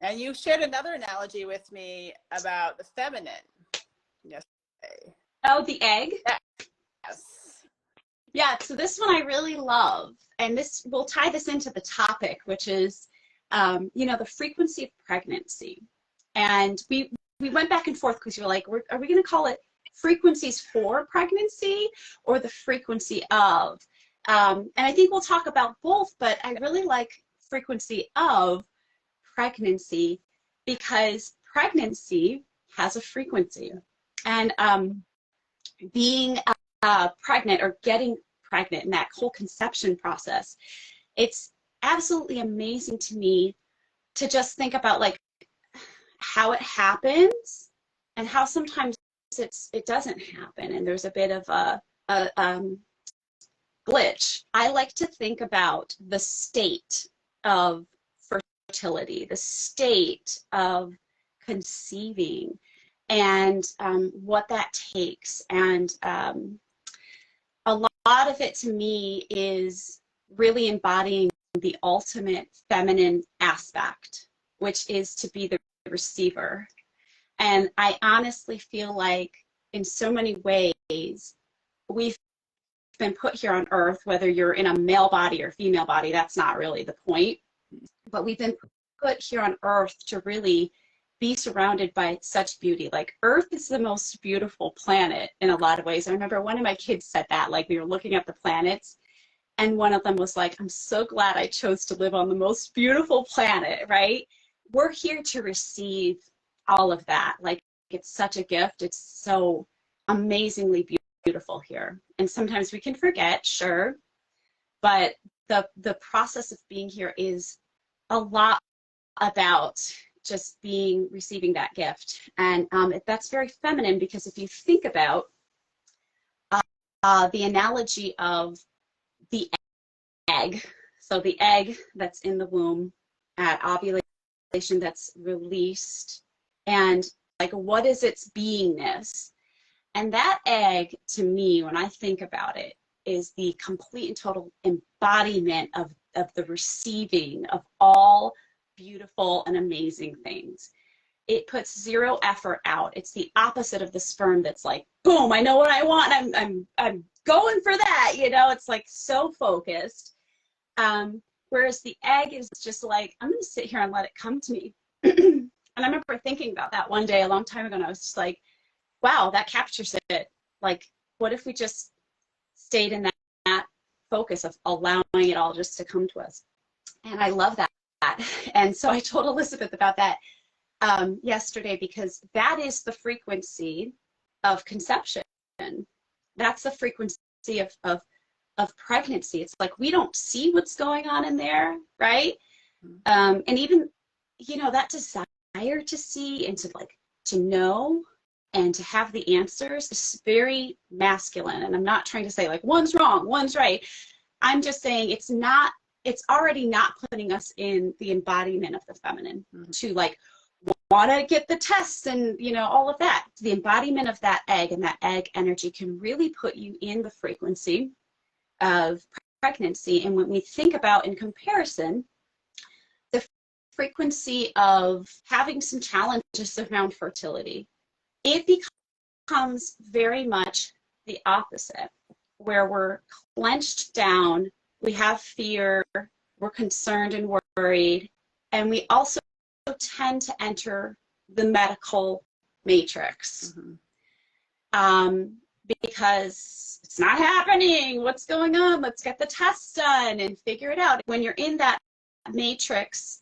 And you shared another analogy with me about the feminine yesterday. Oh, the egg? Yes. Yeah, so this one I really love, and this we'll tie this into the topic, which is, the frequency of pregnancy. And we went back and forth because you're like, are we going to call it frequencies for pregnancy or the frequency of? And I think we'll talk about both, but I really like frequency of pregnancy because pregnancy has a frequency. And being pregnant or getting pregnant and that whole conception process, it's absolutely amazing to me to just think about like how it happens and how sometimes it doesn't happen and there's a bit of a glitch. I like to think about the state of fertility, the state of conceiving, and what that takes. And a lot of it to me is really embodying the ultimate feminine aspect, which is to be the receiver. And I honestly feel like in so many ways, we've been put here on earth, whether you're in a male body or female body, that's not really the point, but we've been put here on earth to really be surrounded by such beauty. Like Earth is the most beautiful planet in a lot of ways. I remember one of my kids said that, like we were looking at the planets and one of them was like, I'm so glad I chose to live on the most beautiful planet, right? We're here to receive all of that. Like it's such a gift. It's so amazingly beautiful here. And sometimes we can forget, sure, but the process of being here is a lot about just receiving that gift. And that's very feminine because if you think about the analogy of the egg, so the egg that's in the womb at ovulation that's released, and like what is its beingness? And that egg, to me, when I think about it, is the complete and total embodiment of the receiving of all beautiful and amazing things. It puts zero effort out. It's the opposite of the sperm that's like, boom, I know what I want. I'm going for that. It's like so focused. Whereas the egg is just like, I'm going to sit here and let it come to me. And I remember thinking about that one day a long time ago, and I was just like, wow, that captures it. Like, what if we just stayed in that focus of allowing it all just to come to us? And I love that. And so I told Elizabeth about that yesterday because that is the frequency of conception. That's the frequency of pregnancy. It's like we don't see what's going on in there, right? And even, that desire to see and to know and to have the answers is very masculine. And I'm not trying to say like one's wrong, one's right. I'm just saying it's already not putting us in the embodiment of the feminine to like want to get the tests and all of that. The embodiment of that egg and that egg energy can really put you in the frequency of pregnancy. And when we think about in comparison, the frequency of having some challenges around fertility, it becomes very much the opposite, where we're clenched down, we have fear, we're concerned and worried, and we also tend to enter the medical matrix because it's not happening. What's going on? Let's get the tests done and figure it out. When you're in that matrix,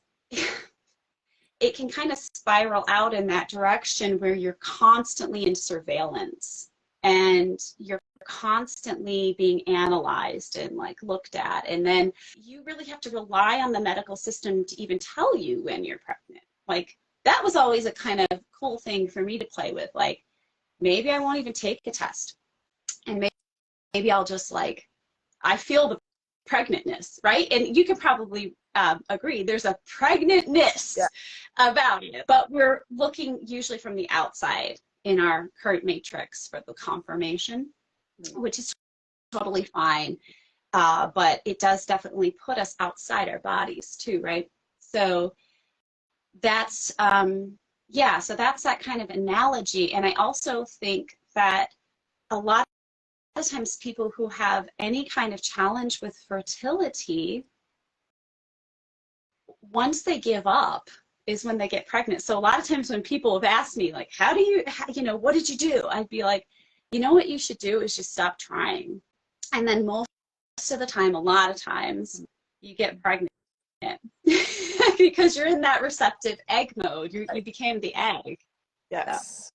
it can kind of spiral out in that direction where you're constantly in surveillance and you're constantly being analyzed and like looked at. And then you really have to rely on the medical system to even tell you when you're pregnant. Like that was always a kind of cool thing for me to play with. Like maybe I won't even take a test and maybe I'll just like, I feel the pregnantness, right? And you can probably agree there's a pregnantness about it, but we're looking usually from the outside in our current matrix for the confirmation, which is totally fine, but it does definitely put us outside our bodies too, right? So that's yeah, so that's that kind of analogy. And I also think that a lot of times people who have any kind of challenge with fertility, once they give up is when they get pregnant. So a lot of times when people have asked me, like, how do you, you know, what did you do? I'd be like, you know what you should do is just stop trying. And then most of the time, a lot of times, you get pregnant because you're in that receptive egg mode. You became the egg. Yes.